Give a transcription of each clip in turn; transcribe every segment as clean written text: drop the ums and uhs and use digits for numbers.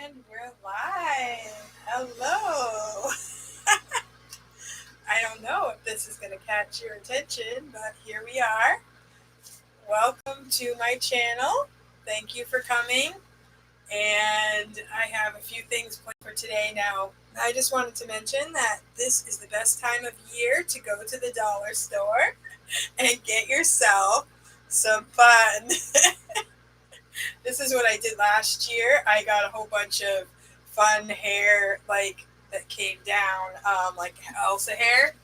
And we're live. Hello. I don't know if this is going to catch your attention, but here we are. Welcome to my channel. Thank you for coming. And I have a few things planned for today. Now, I just wanted to mention that this is the best time of year to go to the dollar store and get yourself some fun. This is what I did last year. I got a whole bunch of fun hair, that came down, like Elsa hair.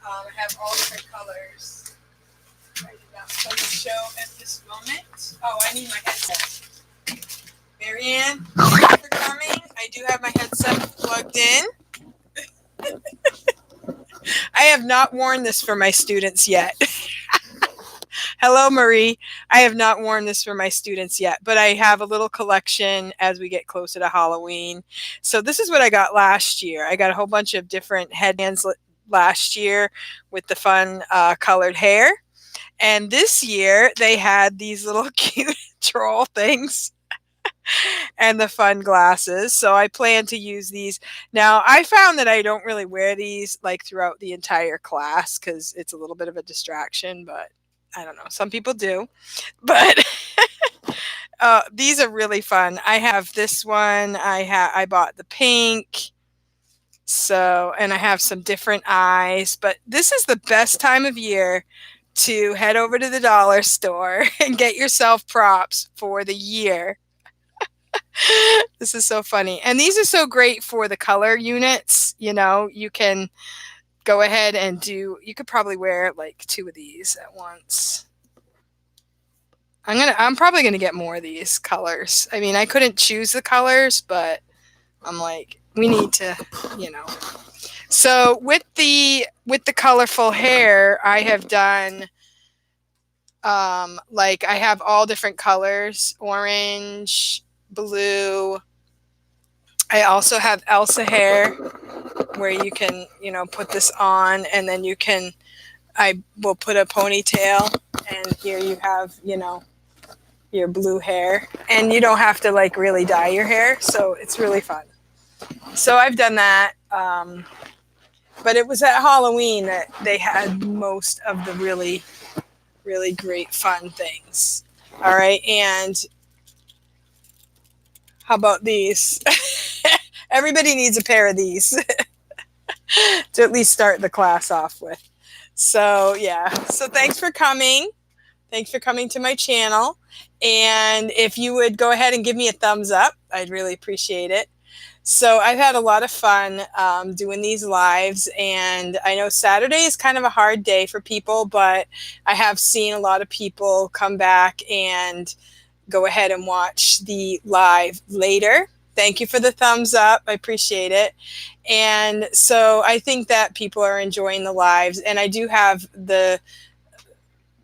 I have all different colors. I did not want to show at this moment. Oh, I need my headset. Marianne, thank you for coming. I do have my headset plugged in. I have not worn this for my students yet. Hello, Marie. I have not worn this for my students yet, but I have a little collection as we get closer to Halloween. So this is what I got last year. I got a whole bunch of different headbands last year with the fun colored hair. And this year they had these little cute troll things and the fun glasses. So I plan to use these. Now, I found that I don't really wear these like throughout the entire class because it's a little bit of a distraction, but I don't know. Some people do. But these are really fun. I have this one. I bought the pink. So, and I have some different eyes, but this is the best time of year to head over to the dollar store and get yourself props for the year. This is so funny. And these are so great for the color units. You know, you can go ahead and you could probably wear like 2 of these at once. I'm probably gonna get more of these colors. I mean, I couldn't choose the colors, but I'm like, we need to, you know. So with the colorful hair, I have done like I have all different colors, orange, blue. I also have Elsa hair where you can, put this on and then I will put a ponytail and here you have, your blue hair and you don't have to like really dye your hair. So it's really fun. So I've done that. But it was at Halloween that they had most of the really, really great fun things. All right. And how about these? Everybody needs a pair of these to at least start the class off with. So, yeah. So thanks for coming. Thanks for coming to my channel. And if you would go ahead and give me a thumbs up, I'd really appreciate it. So I've had a lot of fun doing these lives, and I know Saturday is kind of a hard day for people, but I have seen a lot of people come back and go ahead and watch the live later. Thank you for the thumbs up. I appreciate it. And so I think that people are enjoying the lives, and I do have the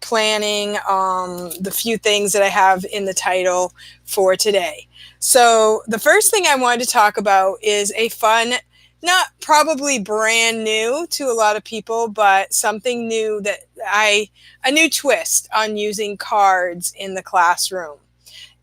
planning the few things that I have in the title for today. So the first thing I wanted to talk about is a fun, not probably brand new to a lot of people, but something new that a new twist on using cards in the classroom.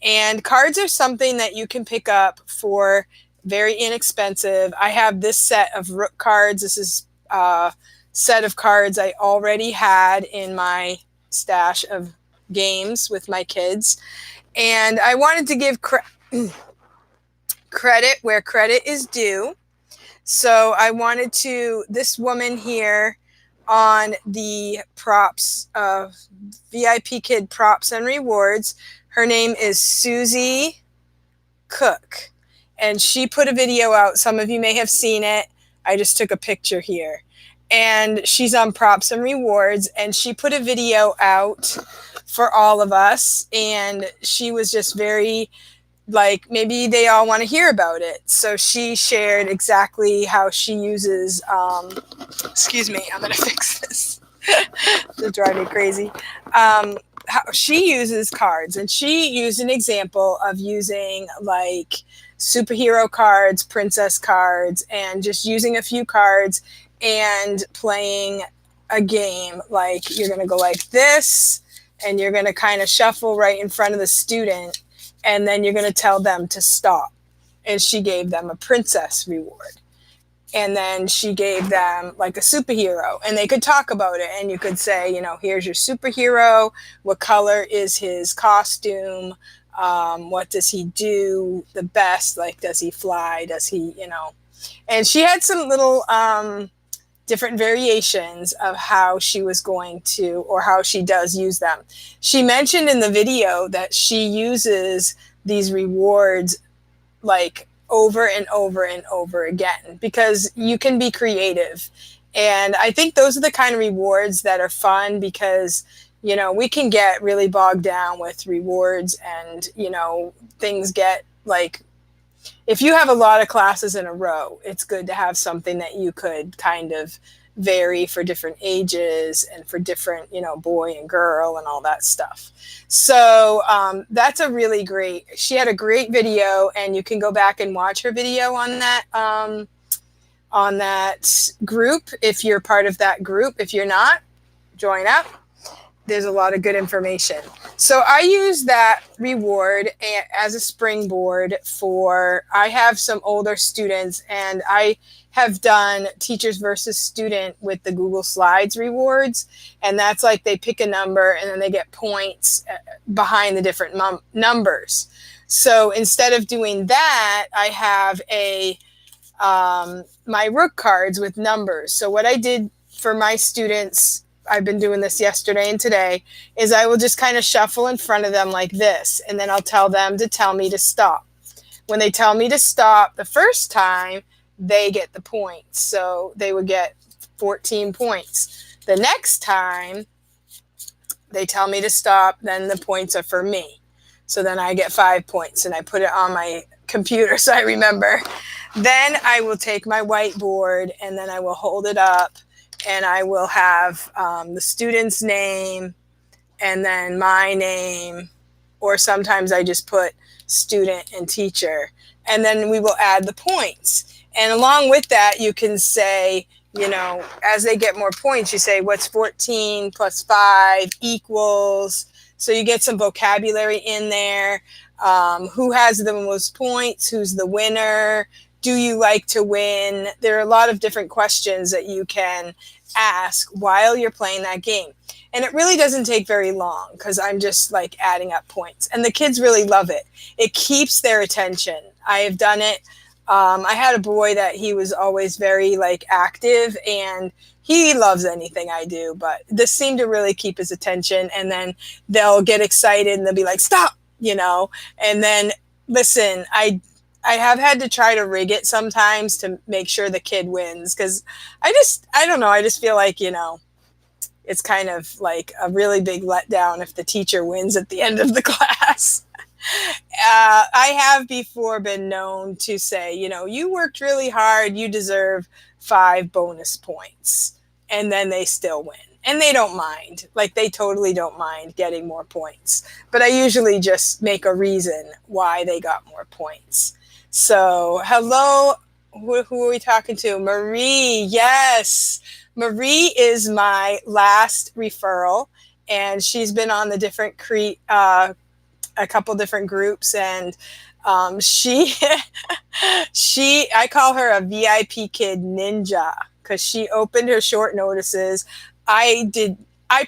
And cards are something that you can pick up for very inexpensive. I have this set of rook cards. This is a set of cards I already had in my stash of games with my kids. And I wanted to give credit where credit is due. So I wanted to, this woman here on the props of VIPKID props and rewards, her name is Susie Cook. And she put a video out. Some of you may have seen it. I just took a picture here. And she's on props and rewards. And she put a video out for all of us. And she was just very, like, maybe they all want to hear about it. So she shared exactly how she uses, excuse me, I'm going to fix this. It'll drive me crazy. How she uses cards, and she used an example of using like superhero cards, princess cards, and just using a few cards and playing a game. Like you're going to go like this, and you're going to kind of shuffle right in front of the student, and then you're going to tell them to stop. and she gave them a princess reward. And then she gave them like a superhero, and they could talk about it, and you could say, here's your superhero, what color is his costume, what does he do the best, like does he fly, does he, and she had some little different variations of how she was going to, or how she does use them. She mentioned in the video that she uses these rewards like over and over and over again, because you can be creative. And I think those are the kind of rewards that are fun, because we can get really bogged down with rewards, and things get like, if you have a lot of classes in a row, it's good to have something that you could kind of vary for different ages and for different, boy and girl and all that stuff. So that's a really great, she had a great video, and you can go back and watch her video on that group. If you're part of that group, if you're not, join up. There's a lot of good information. So I use that reward as a springboard for, I have some older students, and I have done teachers versus student with the Google Slides rewards. And that's like they pick a number and then they get points behind the different numbers. So instead of doing that, I have my Rook cards with numbers. So what I did for my students, I've been doing this yesterday and today, is I will just kind of shuffle in front of them like this, and then I'll tell them to tell me to stop. When they tell me to stop the first time, they get the points. So they would get 14 points. The next time they tell me to stop, then the points are for me. So then I get 5 points, and I put it on my computer so I remember. Then I will take my whiteboard, and then I will hold it up, and I will have the student's name and then my name, or sometimes I just put student and teacher, and then we will add the points. And along with that, you can say, as they get more points, you say, what's 14 plus 5 equals? So you get some vocabulary in there. Who has the most points? Who's the winner? Do you like to win? There are a lot of different questions that you can ask while you're playing that game. And it really doesn't take very long, because I'm just like adding up points. And the kids really love it. It keeps their attention. I have done it. I had a boy that he was always very like active, and he loves anything I do, but this seemed to really keep his attention. And then they'll get excited and they'll be like, stop, and then listen, I have had to try to rig it sometimes to make sure the kid wins, because I don't know, I just feel like, it's kind of like a really big letdown if the teacher wins at the end of the class. I have before been known to say, you worked really hard, you deserve 5 bonus points, and then they still win. And they don't mind. Like, they totally don't mind getting more points. But I usually just make a reason why they got more points. So, hello, who are we talking to? Marie, yes. Marie is my last referral, and she's been on the different a couple different groups, and she I call her a VIPKID ninja, because she opened her short notices. I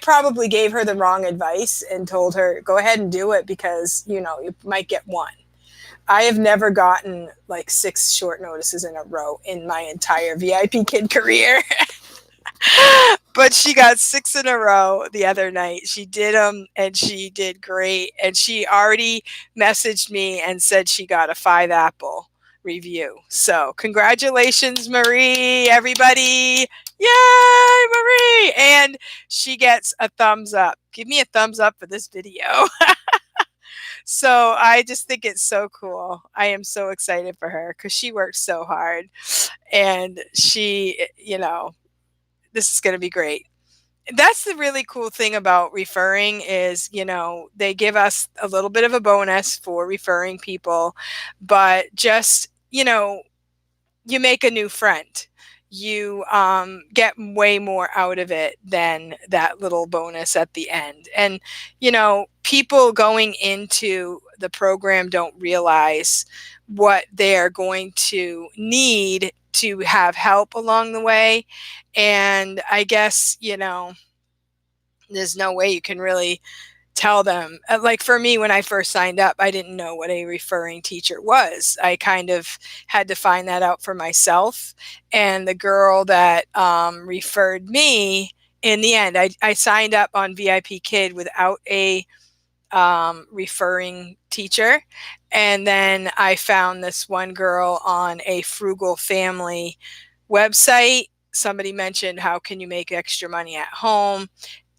probably gave her the wrong advice and told her, go ahead and do it, because you might get one. I have never gotten like 6 short notices in a row in my entire VIPKID career. But she got 6 in a row the other night. She did them, and she did great. And she already messaged me and said she got a 5 apple review. So congratulations, Marie, everybody. Yay, Marie. And she gets a thumbs up. Give me a thumbs up for this video. So I just think it's so cool. I am so excited for her, because she works so hard, and she, this is going to be great. That's the really cool thing about referring is, they give us a little bit of a bonus for referring people, but just, you make a new friend. You get way more out of it than that little bonus at the end. And, people going into the program don't realize what they're going to need to have help along the way. And I guess, there's no way you can really tell them. Like for me, when I first signed up, I didn't know what a referring teacher was. I kind of had to find that out for myself. And the girl that referred me, in the end, I signed up on VIPKID without a referring teacher. And then I found this one girl on a Frugal Family website. Somebody mentioned, how can you make extra money at home?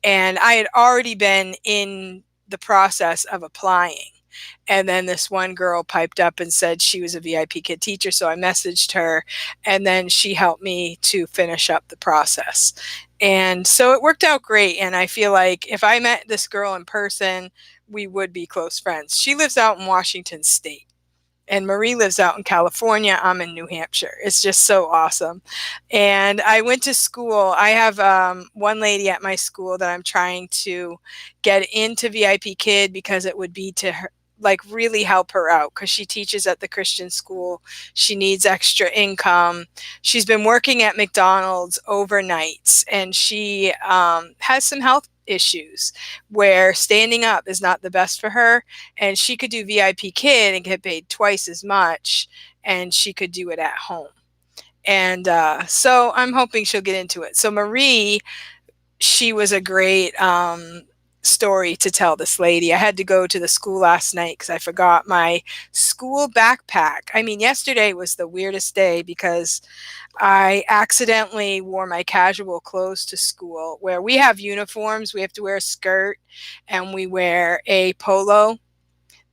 And I had already been in the process of applying. And then this one girl piped up and said she was a VIPKID teacher. So I messaged her, and then she helped me to finish up the process. And so it worked out great. And I feel like if I met this girl in person, we would be close friends. She lives out in Washington State, and Marie lives out in California. I'm in New Hampshire. It's just so awesome. And I went to school. I have one lady at my school that I'm trying to get into VIPKID because it would be to her, like, really help her out, because she teaches at the Christian school. She needs extra income. She's been working at McDonald's overnights, and she has some health issues where standing up is not the best for her, and she could do VIPKID and get paid twice as much, and she could do it at home. And so I'm hoping she'll get into it. So Marie, she was a great story to tell this lady. I had to go to the school last night because I forgot my school backpack. I mean, yesterday was the weirdest day because I accidentally wore my casual clothes to school, where we have uniforms. We have to wear a skirt and we wear a polo.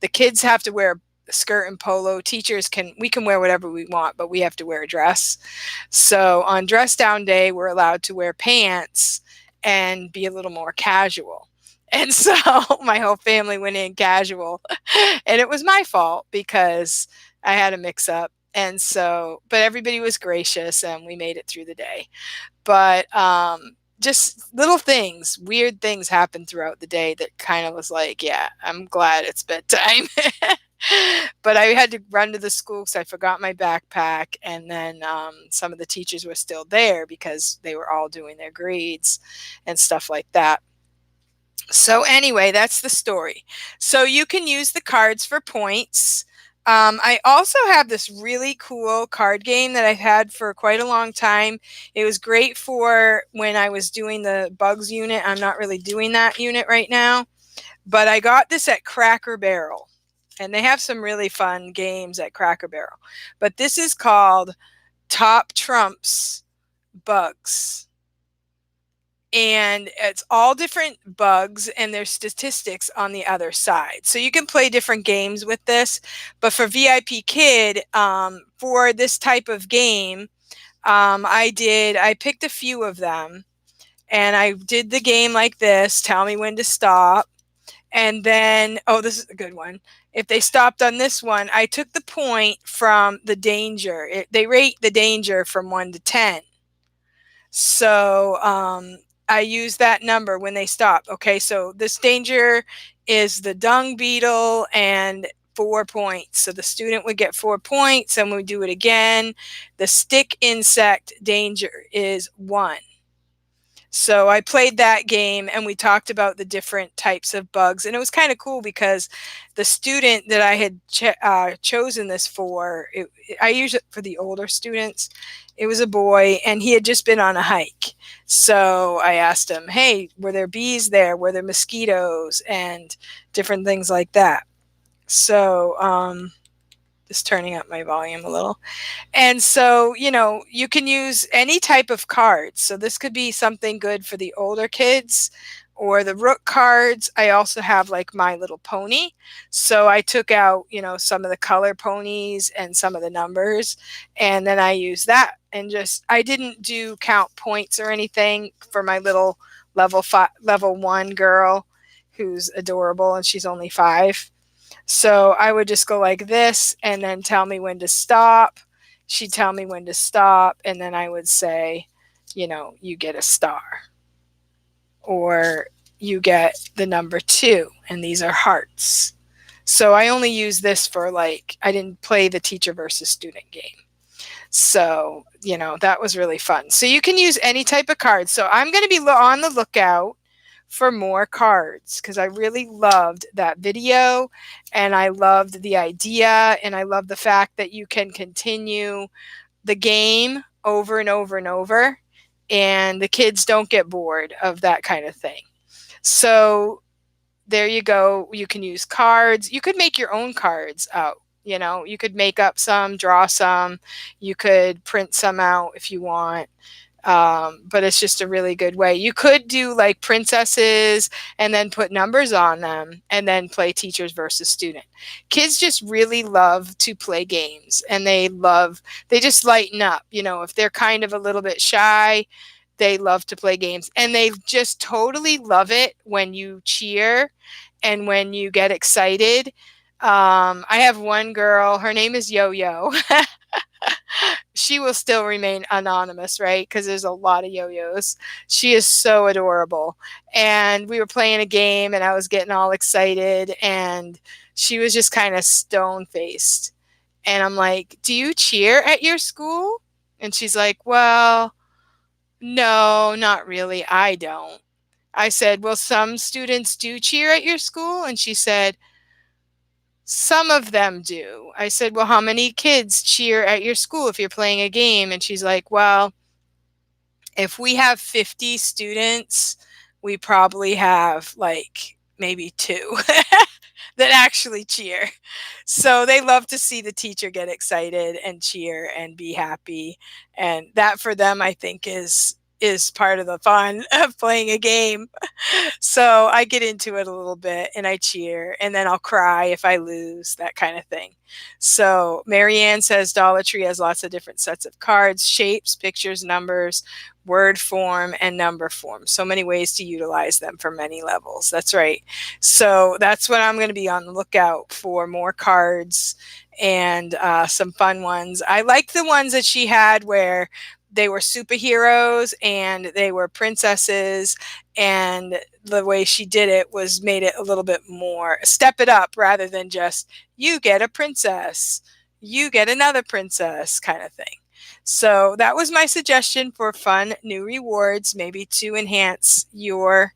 The kids have to wear a skirt and polo. Teachers we can wear whatever we want, but we have to wear a dress. So on dress down day, we're allowed to wear pants and be a little more casual. And so my whole family went in casual, and it was my fault because I had a mix up. And so, but everybody was gracious and we made it through the day. But just little things, weird things happened throughout the day that kind of was like, yeah, I'm glad it's bedtime. But I had to run to the school because I forgot my backpack. And then some of the teachers were still there because they were all doing their grades and stuff like that. So anyway, that's the story. So you can use the cards for points. I also have this really cool card game that I've had for quite a long time. It was great for when I was doing the bugs unit. I'm not really doing that unit right now, but I got this at Cracker Barrel, and they have some really fun games at Cracker Barrel. But this is called Top Trumps Bugs. And it's all different bugs and their statistics on the other side. So you can play different games with this. But for VIPKID, for this type of game, I picked a few of them, and I did the game like this: tell me when to stop. And then, oh, this is a good one. If they stopped on this one, I took the point from the danger. They rate the danger from 1 to 10. So I use that number when they stop. Okay, so this danger is the dung beetle, and 4 points. So the student would get 4 points, and we do it again. The stick insect danger is 1. So I played that game, and we talked about the different types of bugs. And it was kind of cool because the student that I had chosen this for, I use it for the older students. It was a boy, and he had just been on a hike. So I asked him, hey, were there bees there? Were there mosquitoes? And different things like that. So just turning up my volume a little. And so, you can use any type of cards. So this could be something good for the older kids, or the rook cards. I also have like My Little Pony. So I took out, some of the color ponies and some of the numbers, and then I used that, and I didn't do count points or anything for my little level 1 girl who's adorable, and she's only 5. So I would just go like this, and then tell me when to stop. She'd tell me when to stop, and then I would say, you get a star, or you get the number 2, and these are hearts. So I only use this for like, I didn't play the teacher versus student game. So, that was really fun. So you can use any type of cards. So I'm going to be on the lookout for more cards because I really loved that video and I loved the idea and I love the fact that you can continue the game over and over and over and the kids don't get bored of that kind of thing. So there you go. You can use cards. You could make your own cards out. You could make up some, draw some. You could print some out if you want. But it's just a really good way. You could do like princesses and then put numbers on them and then play teachers versus student. Kids just really love to play games and they just lighten up. If they're kind of a little bit shy, they love to play games and they just totally love it when you cheer and when you get excited. I have one girl, her name is Yo-Yo. She will still remain anonymous, right? Because there's a lot of yo-yos. She is so adorable. And we were playing a game and I was getting all excited and she was just kind of stone-faced. And I'm like, do you cheer at your school? And she's like, well, no, not really. I don't. I said, well, some students do cheer at your school. And she said, some of them do. I said, well, how many kids cheer at your school if you're playing a game? And she's like, well, if we have 50 students, we probably have like maybe 2 that actually cheer. So they love to see the teacher get excited and cheer and be happy. And that for them, I think is part of the fun of playing a game. So I get into it a little bit and I cheer and then I'll cry if I lose, that kind of thing. So Marianne says Dollar Tree has lots of different sets of cards, shapes, pictures, numbers, word form, and number form. So many ways to utilize them for many levels. That's right. So that's what I'm going to be on the lookout for, more cards and some fun ones. I like the ones that she had where they were superheroes and they were princesses, and the way she did it was made it a little bit more step it up rather than just you get a princess, you get another princess kind of thing. So that was my suggestion for fun new rewards, maybe to enhance your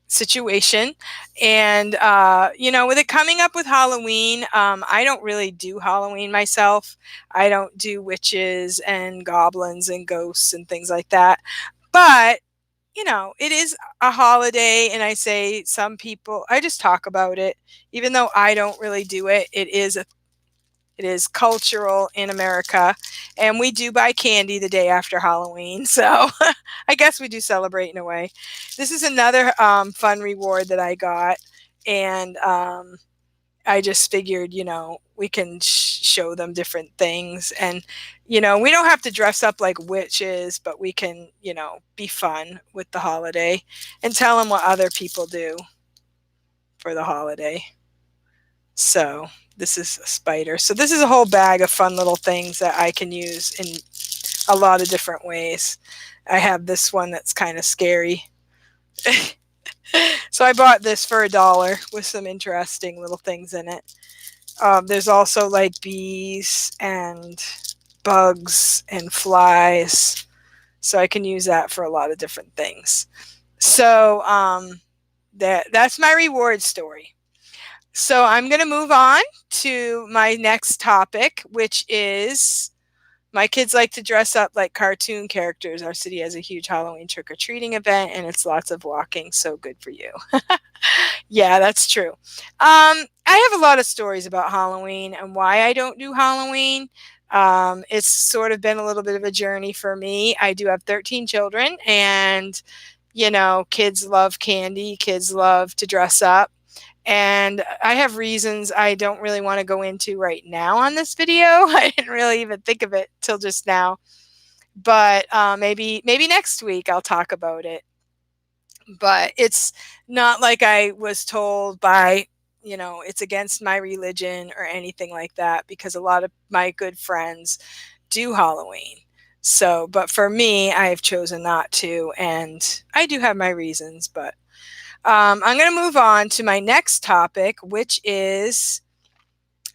situation. And with it coming up with Halloween, I don't really do Halloween myself. I don't do witches and goblins and ghosts and things like that, but it is a holiday, and I say some people, I just talk about it even though I don't really do it. It is cultural in America, and we do buy candy the day after Halloween. So I guess we do celebrate in a way. This is another fun reward that I got, and I just figured, we can show them different things, and we don't have to dress up like witches, but we can, be fun with the holiday and tell them what other people do for the holiday. So this is a spider. So this is a whole bag of fun little things that I can use in a lot of different ways. I have this one that's kind of scary. So I bought this for $1 with some interesting little things in it. There's also like bees and bugs and flies. So I can use that for a lot of different things. So that's my reward story. So I'm going to move on to my next topic, which is my kids like to dress up like cartoon characters. Our city has a huge Halloween trick-or-treating event, and it's lots of walking. So good for you. Yeah, that's true. I have a lot of stories about Halloween and why I don't do Halloween. It's sort of been a little bit of a journey for me. I do have 13 children, and, kids love candy. Kids love to dress up. And I have reasons I don't really want to go into right now on this video. I didn't really even think of it till just now. But maybe next week I'll talk about it. But it's not like I was told by, it's against my religion or anything like that, because a lot of my good friends do Halloween. So, but for me, I have chosen not to. And I do have my reasons, but I'm going to move on to my next topic, which is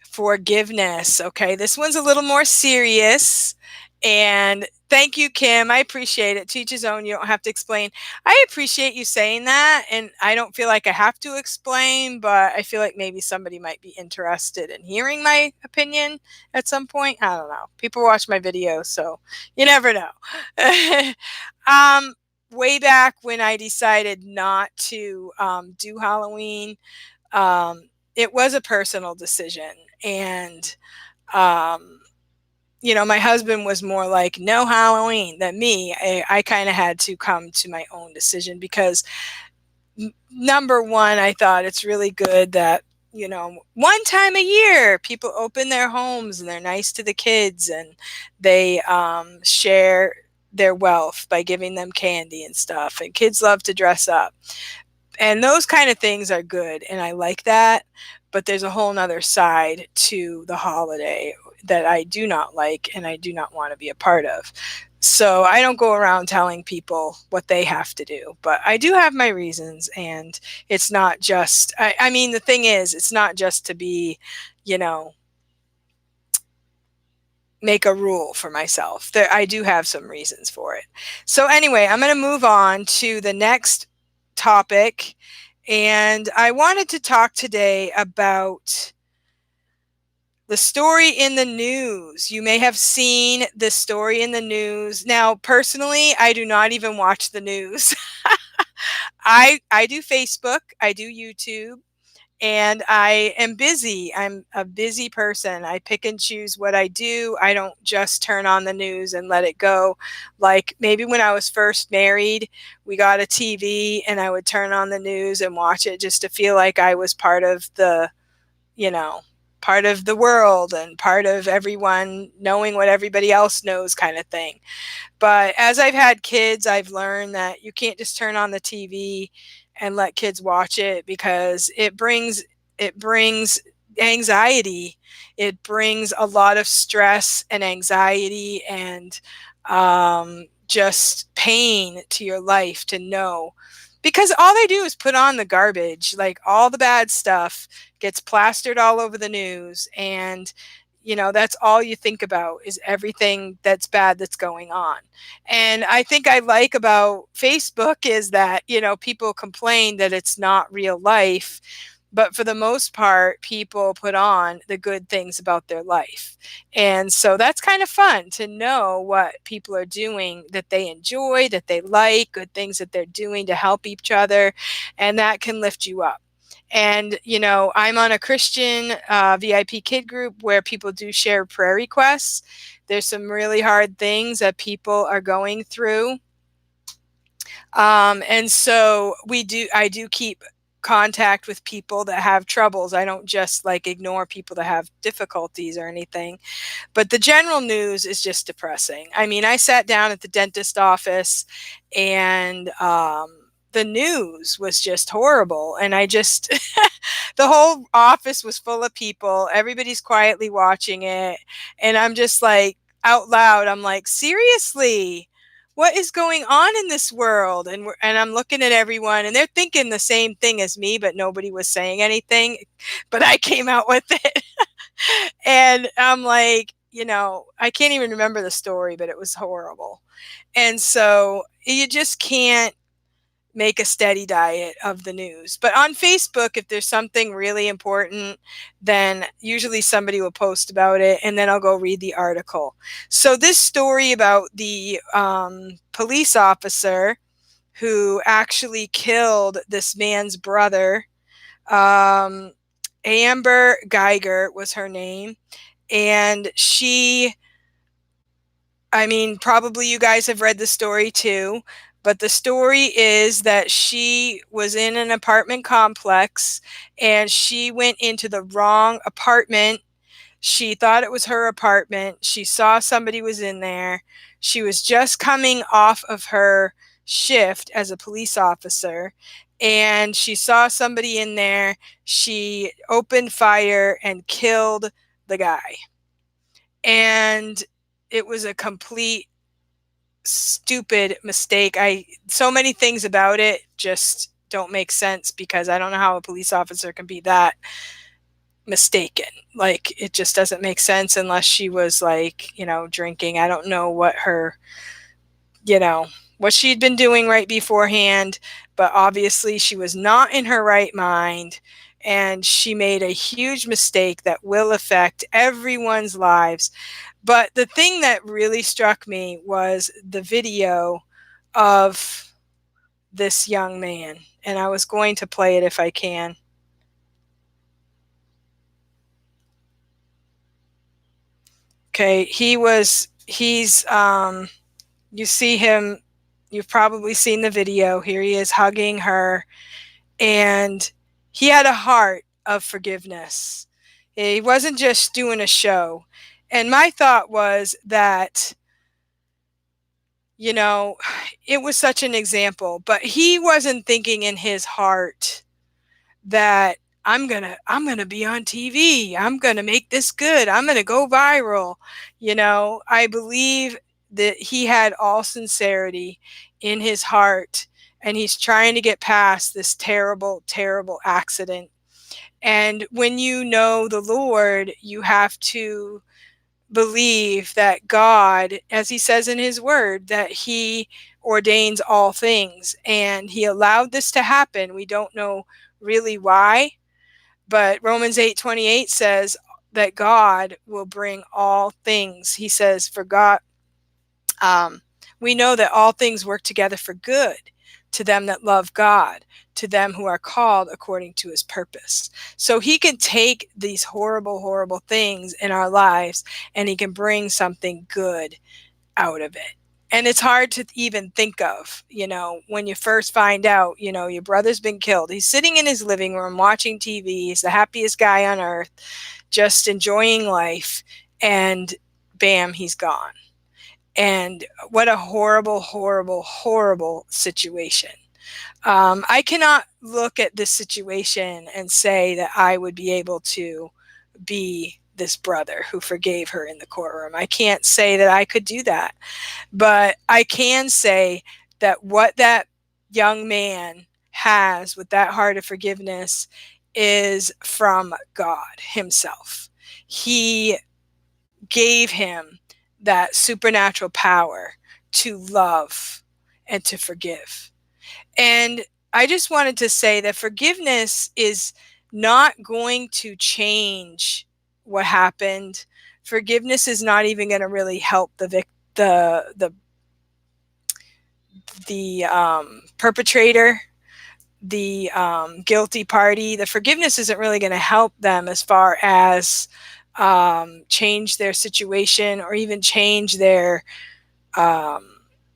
forgiveness. Okay, this one's a little more serious. And thank you, Kim. I appreciate it. To each his own. You don't have to explain. I appreciate you saying that. And I don't feel like I have to explain, but I feel like maybe somebody might be interested in hearing my opinion at some point. I don't know. People watch my videos, so you never know. um, Way back when I decided not to do Halloween, um, it was a personal decision. And, um, my husband was more like, no Halloween than me. I kind of had to come to my own decision because, number one, I thought it's really good that, one time a year people open their homes and they're nice to the kids, and they share their wealth by giving them candy and stuff. And kids love to dress up. And those kind of things are good, and I like that. But there's a whole nother side to the holiday that I do not like and I do not want to be a part of. So I don't go around telling people what they have to do, but I do have my reasons. And it's not just, I mean, the thing is, it's not just to be, you know, make a rule for myself. I do have some reasons for it. So anyway, I'm going to move on to the next topic. And I wanted to talk today about the story in the news. You may have seen the story in the news. Now, personally, I do not even watch the news. I do Facebook, I do YouTube, and I am busy. I'm a busy person. I pick and choose what I do. I don't just turn on the news and let it go. Like maybe when I was first married, we got a TV and I would turn on the news and watch it just to feel like I was part of you know, part of the world and part of everyone knowing what everybody else knows kind of thing. But as I've had kids, I've learned that you can't just turn on the TV and let kids watch it, because it brings anxiety. It brings a lot of stress and anxiety and just pain to your life to know, because all they do is put on the garbage. Like all the bad stuff gets plastered all over the news, and that's all you think about is everything that's bad that's going on. And I think I like about Facebook is that, people complain that it's not real life, but for the most part, people put on the good things about their life. And so that's kind of fun to know what people are doing that they enjoy, that they like, good things that they're doing to help each other. And that can lift you up. And, I'm on a Christian VIP kid group where people do share prayer requests. There's some really hard things that people are going through. And so I do keep contact with people that have troubles. I don't just like ignore people that have difficulties or anything. But the general news is just depressing. I mean, I sat down at the dentist office and the news was just horrible. And I just, the whole office was full of people. Everybody's quietly watching it. And I'm just like, out loud, I'm like, seriously? What is going on in this world? And I'm looking at everyone and they're thinking the same thing as me, but nobody was saying anything. But I came out with it. And I'm like, I can't even remember the story, but it was horrible. And so you just can't make a steady diet of the news. But on Facebook, if there's something really important, then usually somebody will post about it, and then I'll go read the article. So this story about the police officer who actually killed this man's brother, Amber Geiger was her name. And I mean, probably you guys have read the story too, but the story is that she was in an apartment complex and she went into the wrong apartment. She thought it was her apartment. She saw somebody was in there. She was just coming off of her shift as a police officer, and she saw somebody in there. She opened fire and killed the guy. And it was a complete stupid mistake. So many things about it just don't make sense, because I don't know how a police officer can be that mistaken. Like, it just doesn't make sense unless she was like, drinking. I don't know you know, what she'd been doing right beforehand, but obviously she was not in her right mind, and she made a huge mistake that will affect everyone's lives. But the thing that really struck me was the video of this young man, and I was going to play it if I can. Okay, you see him, you've probably seen the video. Here he is hugging her, and he had a heart of forgiveness. He wasn't just doing a show. And my thought was that, you know, it was such an example, but he wasn't thinking in his heart that I'm going to be on TV. I'm going to make this good. I'm going to go viral. I believe that he had all sincerity in his heart, and he's trying to get past this terrible, terrible accident. And when you know the Lord, you have to believe that God, as he says in his word, that he ordains all things, and he allowed this to happen. We don't know really why, but Romans 8:28 says that God will bring all things. He says, for God, we know that all things work together for good to them that love God, to them who are called according to his purpose. So he can take these horrible, horrible things in our lives, and he can bring something good out of it. And it's hard to even think of, when you first find out, your brother's been killed. He's sitting in his living room watching TV. He's the happiest guy on earth, just enjoying life. And bam, he's gone. And what a horrible, horrible, horrible situation. I cannot look at this situation and say that I would be able to be this brother who forgave her in the courtroom. I can't say that I could do that. But I can say that what that young man has with that heart of forgiveness is from God himself. He gave him that supernatural power to love and to forgive. And I just wanted to say that forgiveness is not going to change what happened. Forgiveness is not even going to really help the perpetrator, the guilty party. The forgiveness isn't really going to help them as far as change their situation, or even change their um,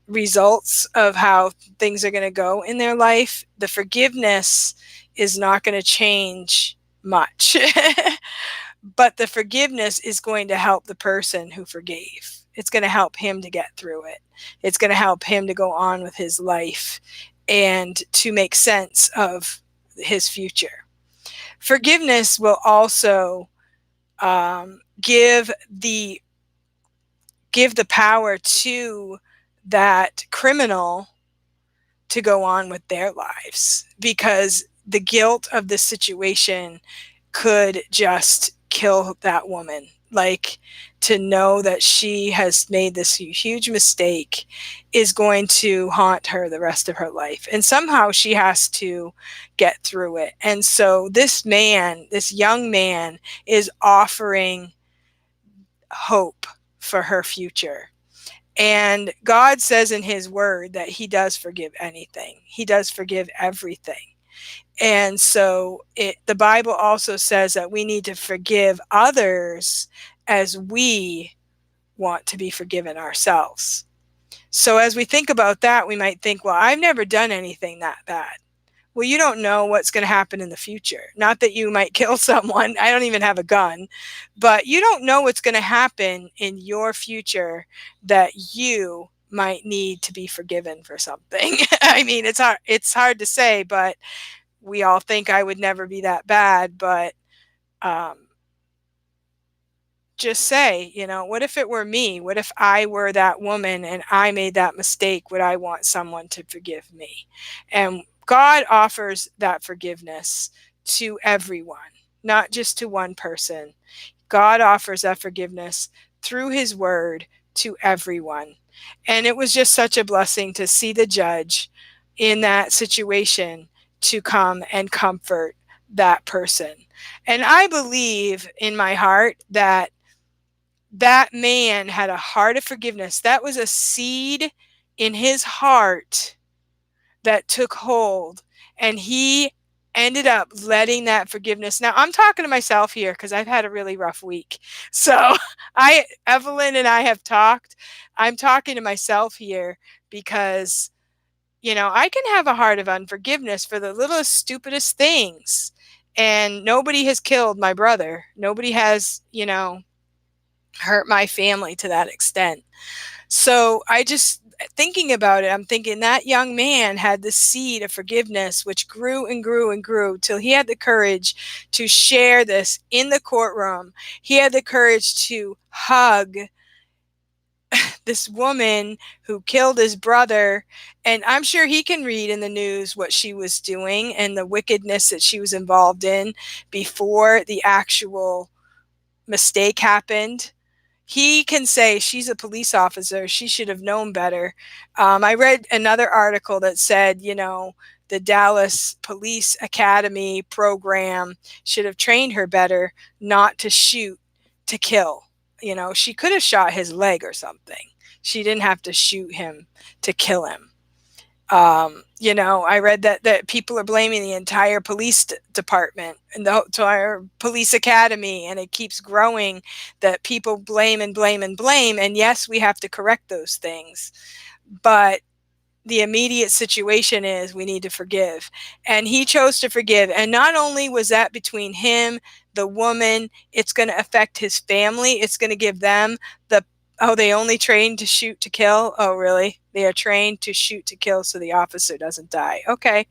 results of how things are going to go in their life. The forgiveness is not going to change much. But the forgiveness is going to help the person who forgave. It's going to help him to get through it. It's going to help him to go on with his life and to make sense of his future. Forgiveness will also give the power to that criminal to go on with their lives, because the guilt of the situation could just kill that woman. Like, to know that she has made this huge mistake is going to haunt her the rest of her life. And somehow she has to get through it. And so this young man, is offering hope for her future. And God says in his word that he does forgive anything. He does forgive everything. And so the Bible also says that we need to forgive others as we want to be forgiven ourselves. So as we think about that, we might think, well, I've never done anything that bad. Well, you don't know what's going to happen in the future. Not that you might kill someone. I don't even have a gun. But you don't know what's going to happen in your future that you might need to be forgiven for something. I mean, it's hard to say, but we all think I would never be that bad. But just say, what if it were me? What if I were that woman and I made that mistake? Would I want someone to forgive me? And God offers that forgiveness to everyone, not just to one person. God offers that forgiveness through his word to everyone. And it was just such a blessing to see the judge in that situation to come and comfort that person. And I believe in my heart that that man had a heart of forgiveness. That was a seed in his heart that took hold, and he ended up letting that forgiveness. Now I'm talking to myself here because I've had a really rough week. So Evelyn and I have talked. I'm talking to myself here because, I can have a heart of unforgiveness for the littlest, stupidest things. And nobody has killed my brother. Nobody has, hurt my family to that extent. So I just, thinking about it, I'm thinking that young man had the seed of forgiveness, which grew and grew and grew till he had the courage to share this in the courtroom. He had the courage to hug this woman who killed his brother. And I'm sure he can read in the news what she was doing and the wickedness that she was involved in before the actual mistake happened. He can say she's a police officer. She should have known better. I read another article that said, the Dallas Police Academy program should have trained her better not to shoot to kill. She could have shot his leg or something. She didn't have to shoot him to kill him. I read that people are blaming the entire police department and the entire police academy, and it keeps growing that people blame and blame and blame. And yes, we have to correct those things, but the immediate situation is we need to forgive. And he chose to forgive. And not only was that between him, the woman, it's going to affect his family. It's going to give them they only trained to shoot to kill. Oh, really? They are trained to shoot to kill so the officer doesn't die. Okay.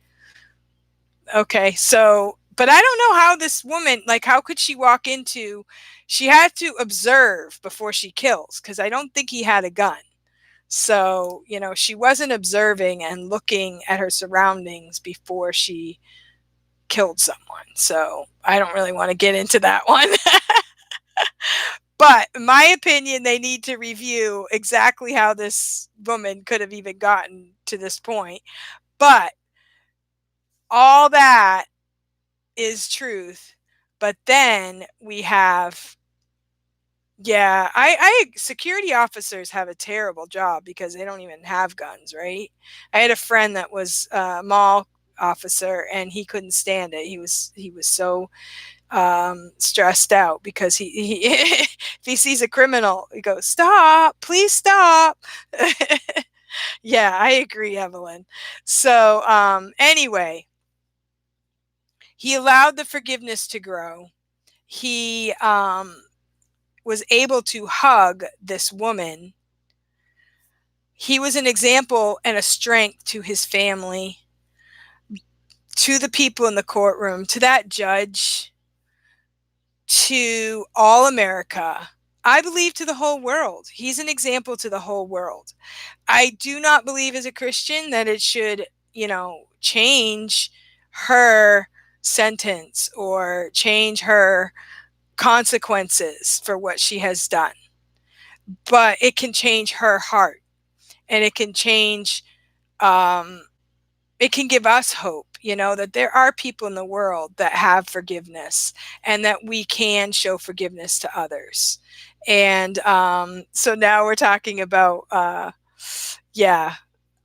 So, but I don't know how this woman, how could she walk into, she had to observe before she kills, because I don't think he had a gun. So, she wasn't observing and looking at her surroundings before she killed someone. So I don't really want to get into that one. But in my opinion, they need to review exactly how this woman could have even gotten to this point. But all that is truth. But then we have, security officers have a terrible job because they don't even have guns, right? I had a friend that was a mall officer, and he couldn't stand it. He was so stressed out because he if he sees a criminal, he goes, "Stop, please stop." Yeah, I agree, Evelyn. So anyway, he allowed the forgiveness to grow. He was able to hug this woman. He was an example and a strength to his family, to the people in the courtroom, to that judge, to all America. I believe to the whole world. He's an example to the whole world. I do not believe as a Christian that it should, change her sentence or change her consequences for what she has done. But it can change her heart, and it can change, it can give us hope, that there are people in the world that have forgiveness and that we can show forgiveness to others. And so now we're talking about, I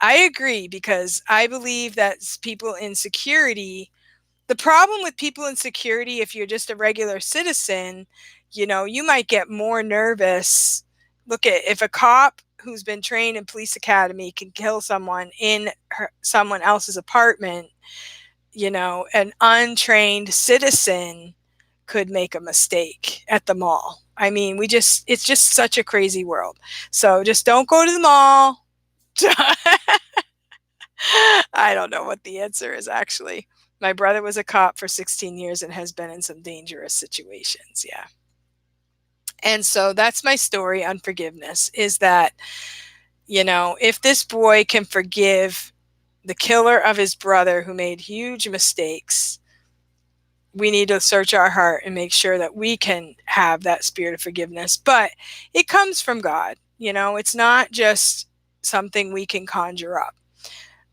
agree, because I believe that people in security, the problem with people in security, if you're just a regular citizen, you might get more nervous. Look at, if a cop who's been trained in police academy can kill someone in someone else's apartment, an untrained citizen could make a mistake at the mall. I mean, it's just such a crazy world. So just don't go to the mall. I don't know what the answer is, actually. My brother was a cop for 16 years and has been in some dangerous situations. Yeah. And so that's my story on forgiveness, is that, if this boy can forgive the killer of his brother who made huge mistakes, we need to search our heart and make sure that we can have that spirit of forgiveness. But it comes from God. It's not just something we can conjure up.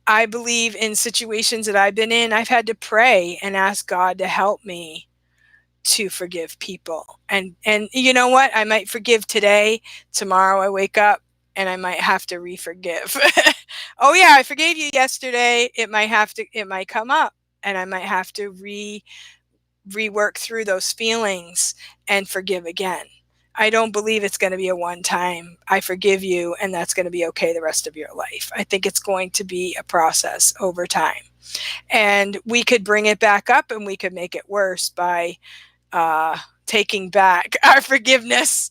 I believe in situations that I've been in, I've had to pray and ask God to help me to forgive people. And you know what? I might forgive today. Tomorrow I wake up and I might have to re-forgive. Oh yeah, I forgave you yesterday. It might come up and I might have to rework through those feelings and forgive again. I don't believe it's going to be a one time, I forgive you, and that's going to be okay the rest of your life. I think it's going to be a process over time. And we could bring it back up and we could make it worse by taking back our forgiveness.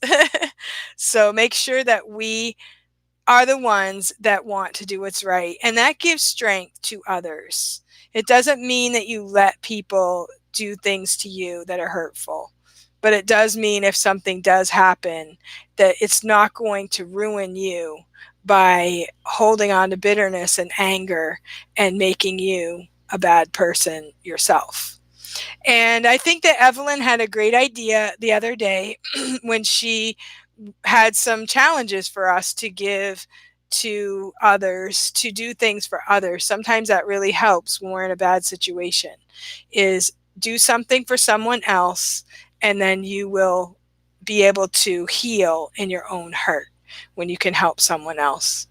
So make sure that we are the ones that want to do what's right. And that gives strength to others. It doesn't mean that you let people do things to you that are hurtful. But it does mean if something does happen, that it's not going to ruin you by holding on to bitterness and anger and making you a bad person yourself. And I think that Evelyn had a great idea the other day when she had some challenges for us to give to others, to do things for others. Sometimes that really helps when we're in a bad situation, is do something for someone else, and then you will be able to heal in your own hurt when you can help someone else.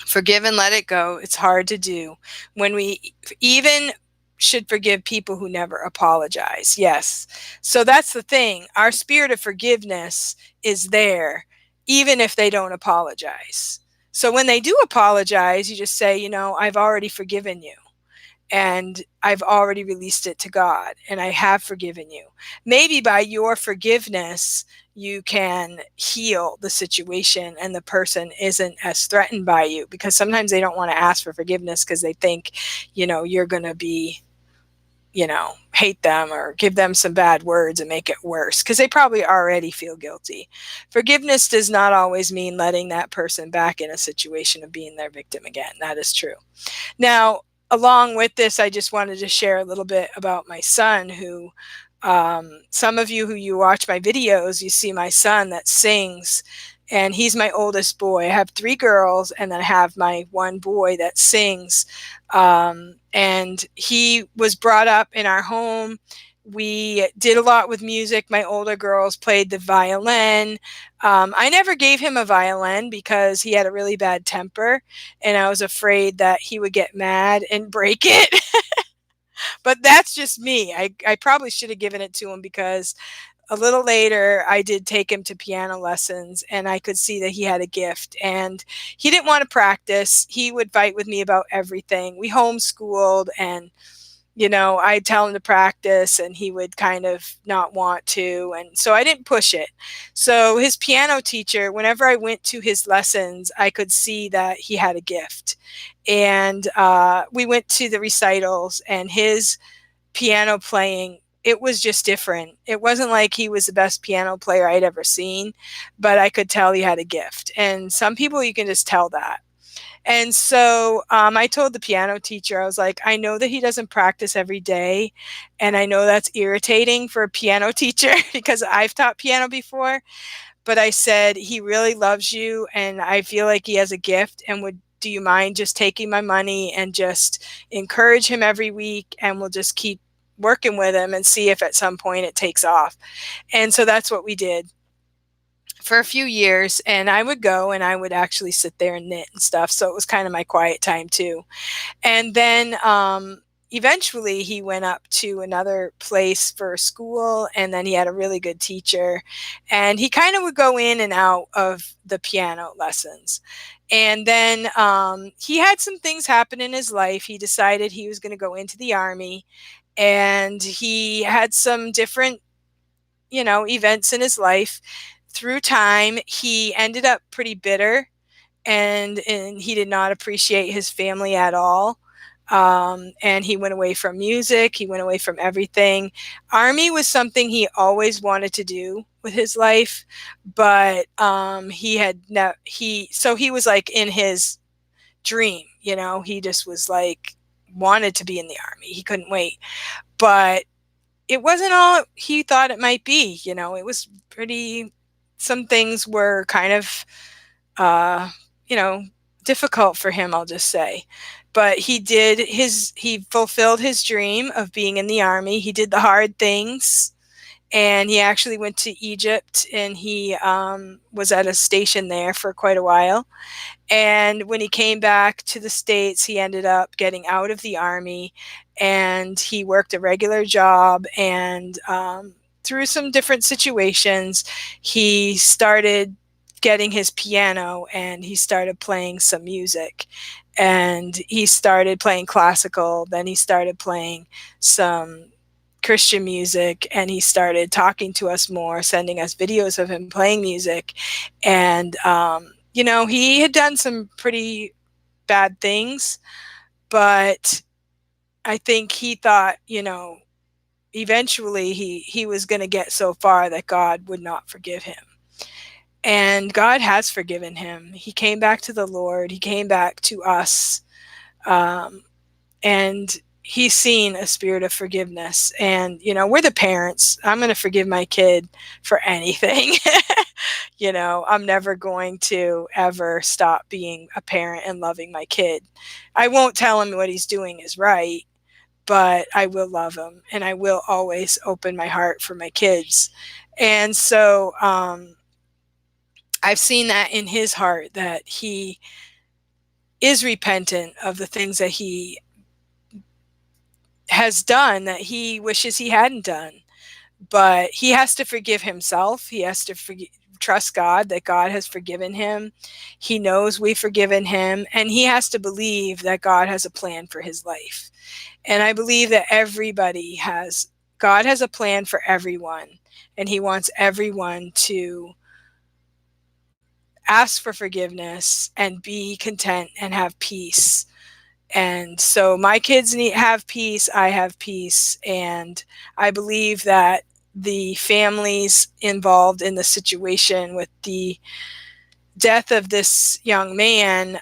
Forgive and let it go. It's hard to do. When we even should forgive people who never apologize. Yes. So that's the thing. Our spirit of forgiveness is there, even if they don't apologize. So when they do apologize, you just say, I've already forgiven you. And I've already released it to God, and I have forgiven you. Maybe by your forgiveness, you can heal the situation and the person isn't as threatened by you, because sometimes they don't want to ask for forgiveness because they think, you're going to be, hate them or give them some bad words and make it worse, because they probably already feel guilty. Forgiveness does not always mean letting that person back in a situation of being their victim again. That is true. Now, along with this, I just wanted to share a little bit about my son, who some of you who watch my videos, you see my son that sings, and he's my oldest boy. I have 3 girls, and then I have my one boy that sings. And he was brought up in our home. We did a lot with music. My older girls played the violin. I never gave him a violin because he had a really bad temper, and I was afraid that he would get mad and break it. But that's just me. I probably should have given it to him, because a little later I did take him to piano lessons, and I could see that he had a gift, and he didn't want to practice. He would fight with me about everything. We homeschooled, and I'd tell him to practice and he would kind of not want to. And so I didn't push it. So his piano teacher, whenever I went to his lessons, I could see that he had a gift. And we went to the recitals, and his piano playing, it was just different. It wasn't like he was the best piano player I'd ever seen, but I could tell he had a gift. And some people, you can just tell that. And so I told the piano teacher, I was like, I know that he doesn't practice every day, and I know that's irritating for a piano teacher because I've taught piano before, but I said, he really loves you, and I feel like he has a gift, and do you mind just taking my money and just encourage him every week, and we'll just keep working with him and see if at some point it takes off. And so that's what we did for a few years, and I would go and I would actually sit there and knit and stuff. So it was kind of my quiet time too. And then eventually he went up to another place for school, and then he had a really good teacher, and he kind of would go in and out of the piano lessons. And then he had some things happen in his life. He decided he was going to go into the Army, and he had some different, events in his life. Through time, he ended up pretty bitter, and he did not appreciate his family at all. And he went away from music. He went away from everything. Army was something he always wanted to do with his life, but he was like in his dream. He just was like, wanted to be in the Army. He couldn't wait. But it wasn't all he thought it might be. It was pretty, some things were kind of, uh, you know, difficult for him, I'll just say. But he fulfilled his dream of being in the Army. He did the hard things, and he actually went to Egypt, and he was at a station there for quite a while. And when he came back to the States, he ended up getting out of the Army, and he worked a regular job. And through some different situations, he started getting his piano, and he started playing some music. And he started playing classical, then he started playing some Christian music, and he started talking to us more, sending us videos of him playing music. And he had done some pretty bad things, but I think he thought, eventually he was going to get so far that God would not forgive him. And God has forgiven him. He came back to the Lord. He came back to us. And he's seen a spirit of forgiveness. And, we're the parents. I'm going to forgive my kid for anything. I'm never going to ever stop being a parent and loving my kid. I won't tell him what he's doing is right, but I will love him, and I will always open my heart for my kids. And so I've seen that in his heart, that he is repentant of the things that he has done that he wishes he hadn't done. But he has to forgive himself. He has to trust God, that God has forgiven him. He knows we've forgiven him, and he has to believe that God has a plan for his life. And I believe that God has a plan for everyone, and he wants everyone to ask for forgiveness and be content and have peace. And so my kids have peace, I have peace, and I believe that the families involved in the situation with the death of this young man,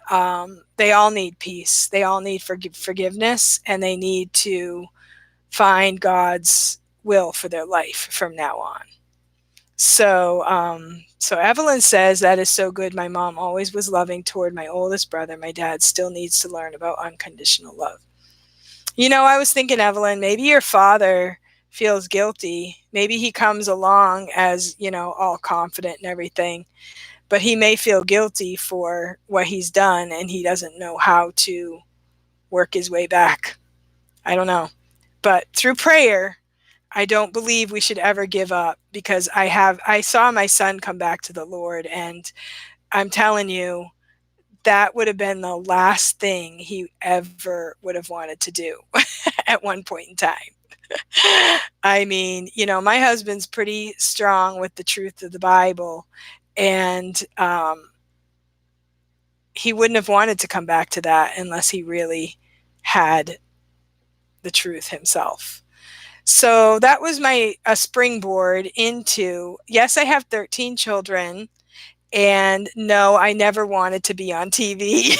they all need peace. They all need forgiveness, and they need to find God's will for their life from now on. So Evelyn says, that is so good. My mom always was loving toward my oldest brother. My dad still needs to learn about unconditional love. I was thinking, Evelyn, maybe your father feels guilty. Maybe he comes along as, all confident and everything, but he may feel guilty for what he's done, and he doesn't know how to work his way back. I don't know. But through prayer, I don't believe we should ever give up, because I saw my son come back to the Lord, and I'm telling you, that would have been the last thing he ever would have wanted to do at one point in time. I mean, my husband's pretty strong with the truth of the Bible, and he wouldn't have wanted to come back to that unless he really had the truth himself. So that was a springboard into, yes, I have 13 children, and no, I never wanted to be on TV.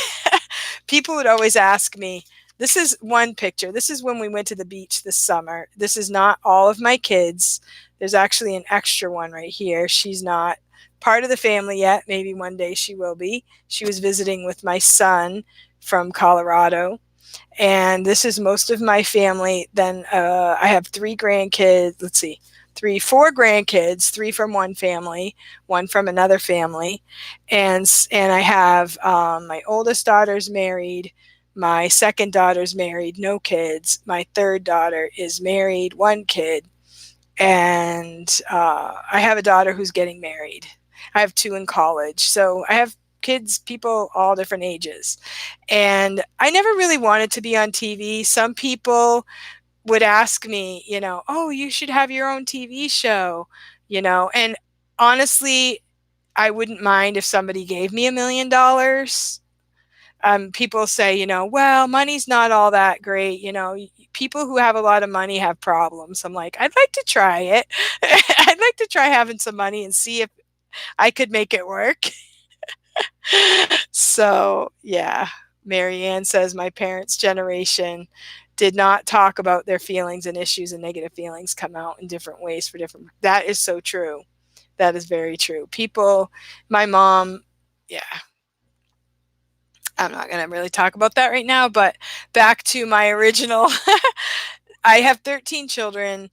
People would always ask me, this is one picture. This is when we went to the beach this summer. This is not all of my kids. There's actually an extra one right here. She's not part of the family yet. Maybe one day she will be. She was visiting with my son from Colorado. And this is most of my family. Then I have 3 grandkids. Let's see, 4 grandkids, 3 from one family, 1 from another family. And I have my oldest daughter's married. My second daughter's married, no kids. My third daughter is married, 1 kid. And I have a daughter who's getting married. I have 2 in college. So I have kids, people all different ages. And I never really wanted to be on TV. Some people would ask me, oh, you should have your own TV show, and honestly, I wouldn't mind if somebody gave me $1 million. People say, well, money's not all that great. People who have a lot of money have problems. I'm like, I'd like to try it. I'd like to try having some money and see if I could make it work. So, yeah. Marianne says my parents' generation did not talk about their feelings and issues, and negative feelings come out in different ways for different. That is so true. That is very true. People, my mom, yeah, I'm not going to really talk about that right now, but back to my original. I have 13 children.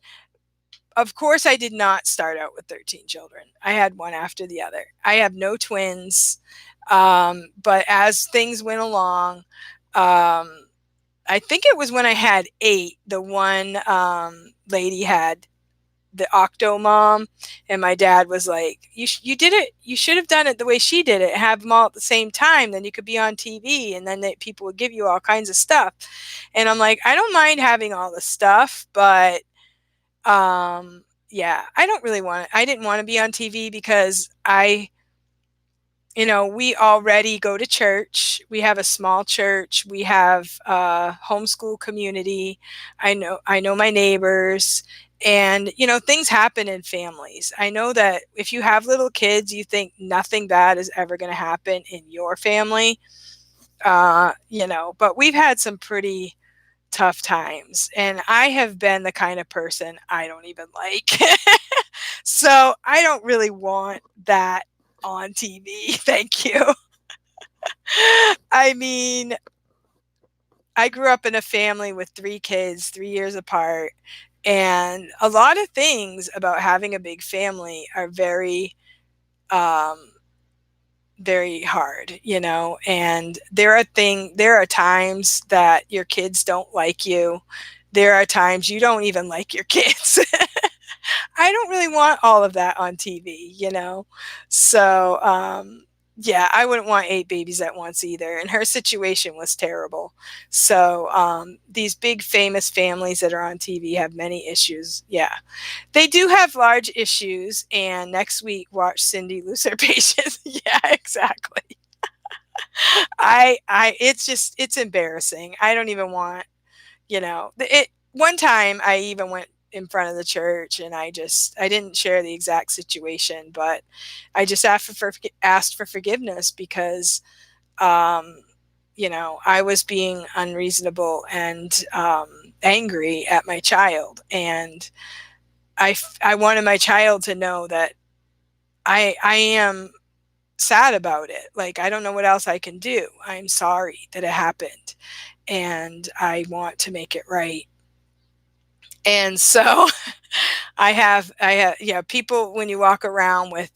Of course, I did not start out with 13 children. I had one after the other. I have no twins. But as things went along, um, I think it was when I had 8, the one lady had the octo mom, and my dad was like, you did it, you should have done it the way she did it, have them all at the same time, then you could be on TV, and then people would give you all kinds of stuff. And I'm like, I don't mind having all the stuff, but yeah, I didn't want to be on TV because we already go to church. We have a small church. We have a homeschool community. I know my neighbors, and things happen in families. I know that if you have little kids, you think nothing bad is ever going to happen in your family. But we've had some pretty tough times, and I have been the kind of person I don't even like. So I don't really want that on TV. Thank you. I mean, I grew up in a family with 3 kids, 3 years apart, and a lot of things about having a big family are um, very hard, and there are times that your kids don't like you. There are times you don't even like your kids. I don't really want all of that on TV. So, yeah, I wouldn't want 8 babies at once either. And her situation was terrible. So, these big famous families that are on TV have many issues. Yeah, they do have large issues. And next week, watch Cindy lose her patience. Yeah, exactly. It's embarrassing. I don't even want, one time I even went in front of the church, and I didn't share the exact situation, but I just asked for forgiveness because um I was being unreasonable and angry at my child, and I wanted my child to know that I am sad about it. Like, I don't know what else I can do. I'm sorry that it happened, and I want to make it right. And so yeah, people, when you walk around with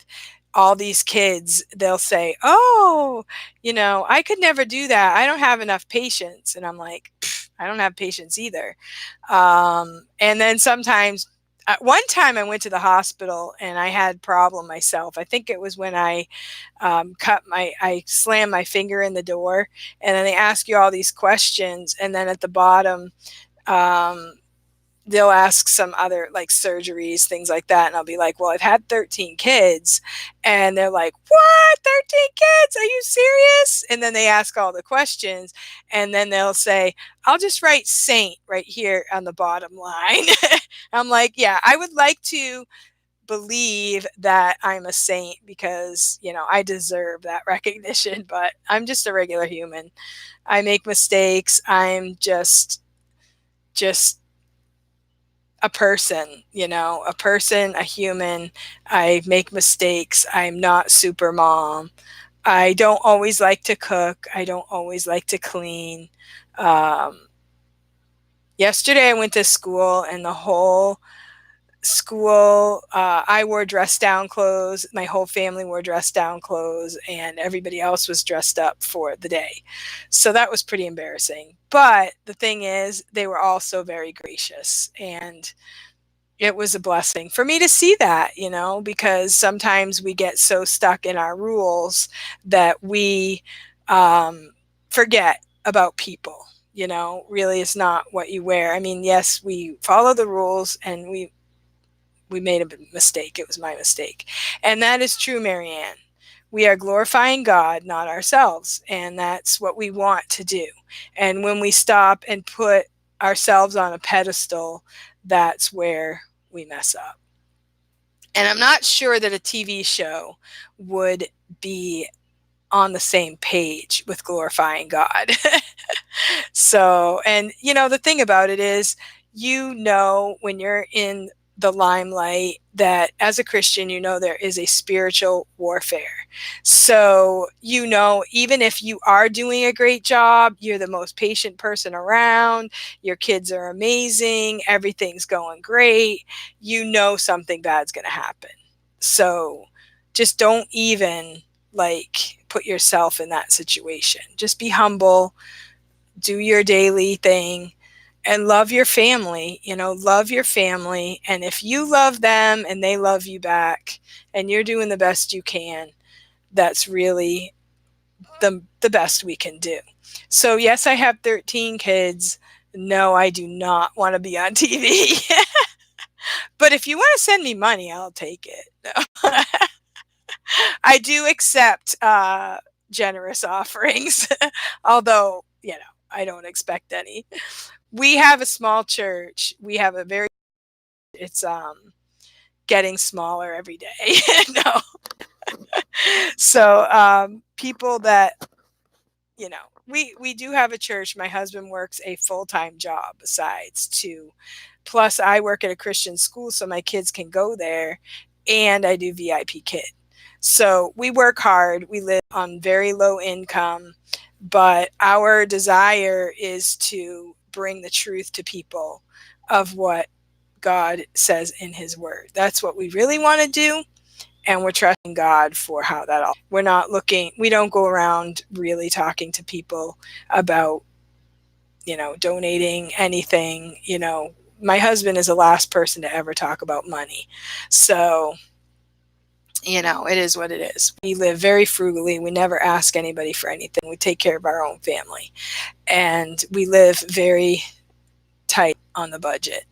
all these kids, they'll say, "Oh, I could never do that. I don't have enough patience." And I'm like, I don't have patience either. And then sometimes, one time I went to the hospital and I had problem myself. I think it was when I slammed my finger in the door, and then they ask you all these questions, and then at the bottom, um, they'll ask some other, like, surgeries, things like that, and I'll be like, well, I've had 13 kids. And they're like, what, 13 kids, are you serious? And then they ask all the questions, and then they'll say, I'll just write saint right here on the bottom line. I'm like, yeah, I would like to believe that I'm a saint because I deserve that recognition, but I'm just a regular human. I make mistakes. I'm just a person, a human. I make mistakes. I'm not super mom. I don't always like to cook. I don't always like to clean. Um, Yesterday I went to school, and the whole school, I wore dress down clothes. My whole family wore dress down clothes, and everybody else was dressed up for the day. So that was pretty embarrassing. But the thing is, they were all so very gracious, and it was a blessing for me to see that, because sometimes we get so stuck in our rules that we forget about people. Really, it's not what you wear. I mean, yes, we follow the rules, and we made a mistake. It was my mistake. And that is true, Marianne. We are glorifying God, not ourselves. And that's what we want to do. And when we stop and put ourselves on a pedestal, that's where we mess up. And I'm not sure that a TV show would be on the same page with glorifying God. So, and the thing about it is, when you're in the limelight, that as a Christian, there is a spiritual warfare. So, even if you are doing a great job, you're the most patient person around, your kids are amazing, everything's going great, something bad's going to happen. So, just don't even put yourself in that situation. Just be humble, do your daily thing, and love your family. Love your family. And if you love them and they love you back and you're doing the best you can, that's really the best we can do. So yes, I have 13 kids. No, I do not want to be on TV. But if you want to send me money, I'll take it. No. I do accept generous offerings, although, I don't expect any. We have a small church. We have it's getting smaller every day. No. So people that, we do have a church. My husband works a full-time job besides too. Plus I work at a Christian school so my kids can go there, and I do VIPKID. So we work hard. We live on very low income, but our desire is to bring the truth to people of what God says in his word. That's what we really want to do. And we're trusting God for how that all. We don't go around really talking to people about, donating anything. My husband is the last person to ever talk about money. So, it is what it is. We live very frugally. We never ask anybody for anything. We take care of our own family. And we live very tight on the budget.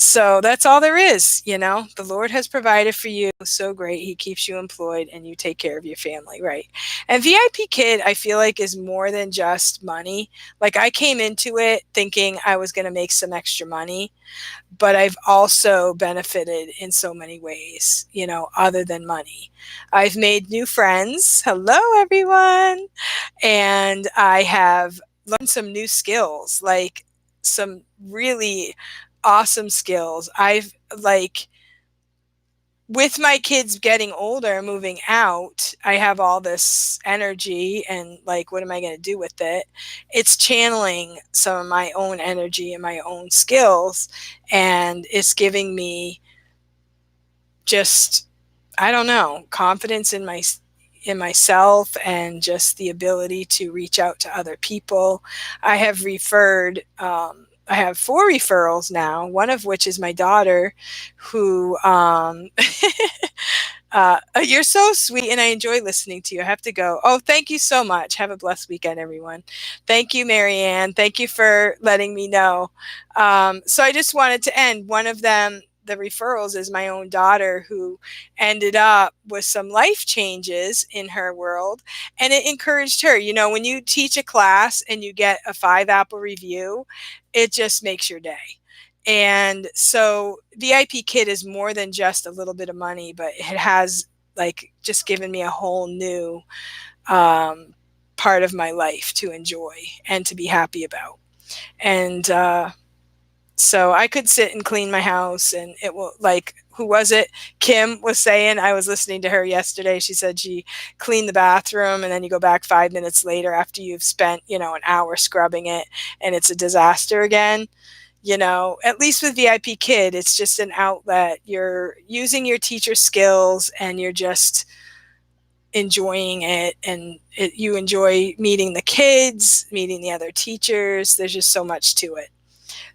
So that's all there is. The Lord has provided for you so great. He keeps you employed and you take care of your family, right? And VIPKID, I feel like, is more than just money. Like, I came into it thinking I was going to make some extra money, but I've also benefited in so many ways, other than money. I've made new friends. Hello, everyone. And I have learned some new skills, like some really awesome skills. With my kids getting older and moving out, I have all this energy and what am I going to do with it? It's channeling some of my own energy and my own skills, and it's giving me just, I don't know, confidence in myself, and just the ability to reach out to other people. I have I have 4 referrals now, one of which is my daughter, who you're so sweet and I enjoy listening to you. I have to go. Oh, thank you so much. Have a blessed weekend, everyone. Thank you, Marianne. Thank you for letting me know. So I just wanted to end. One of them, the referrals, is my own daughter, who ended up with some life changes in her world, and it encouraged her. When you teach a class and you get a 5-apple review, it just makes your day. And so VIPKID is more than just a little bit of money, but it has just given me a whole new part of my life to enjoy and to be happy about. And so I could sit and clean my house, and it will, who was it? Kim was saying, I was listening to her yesterday. She said she cleaned the bathroom, and then you go back 5 minutes later after you've spent, an hour scrubbing it, and it's a disaster again. At least with VIPKID, it's just an outlet. You're using your teacher skills and you're just enjoying it, and you enjoy meeting the kids, meeting the other teachers. There's just so much to it.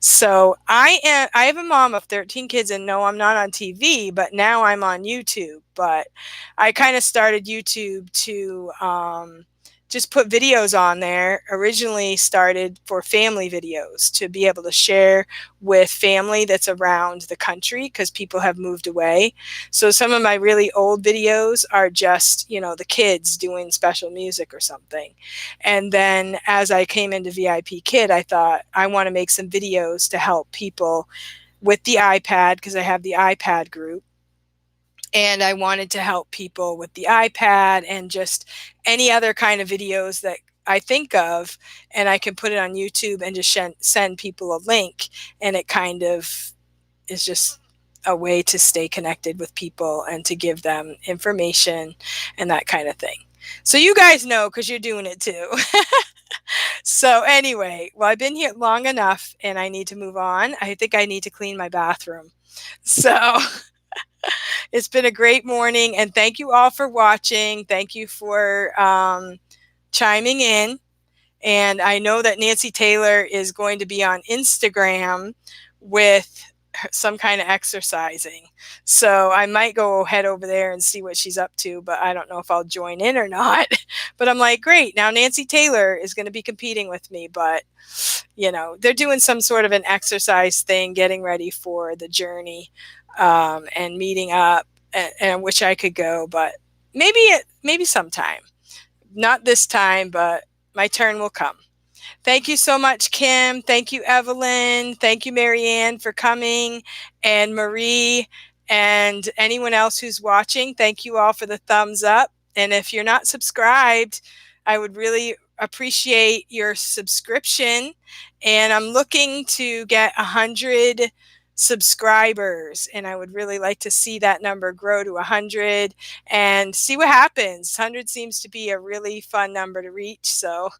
So I have a mom of 13 kids, and no, I'm not on TV, but now I'm on YouTube. But I kind of started YouTube to just put videos on there. Originally started for family videos, to be able to share with family that's around the country, because people have moved away. So some of my really old videos are just, the kids doing special music or something. And then as I came into VIPKID, I thought, I want to make some videos to help people with the iPad, because I have the iPad group. And I wanted to help people with the iPad and just any other kind of videos that I think of, and I can put it on YouTube and just send people a link, and it kind of is just a way to stay connected with people and to give them information and that kind of thing. So you guys know because you're doing it too. So anyway, well, I've been here long enough and I need to move on. I think I need to clean my bathroom. So it's been a great morning, and thank you all for watching. Thank you for chiming in. And I know that Nancy Taylor is going to be on Instagram with some kind of exercising. So I might go head over there and see what she's up to, but I don't know if I'll join in or not. But I'm like, great, now Nancy Taylor is going to be competing with me. But, you know, they're doing some sort of an exercise thing, getting ready for the journey and meeting up, and wish I could go, but maybe sometime. Not this time, but my turn will come. Thank you so much, Kim. Thank you, Evelyn. Thank you, Marianne, for coming, and Marie, and anyone else who's watching. Thank you all for the thumbs up. And if you're not subscribed, I would really appreciate your subscription. And I'm looking to get 100 subscribers, and I would really like to see that number grow to 100 and see what happens. 100 seems to be a really fun number to reach. So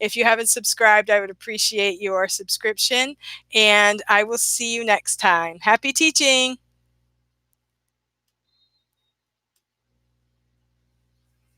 if you haven't subscribed, I would appreciate your subscription, and I will see you next time. Happy teaching!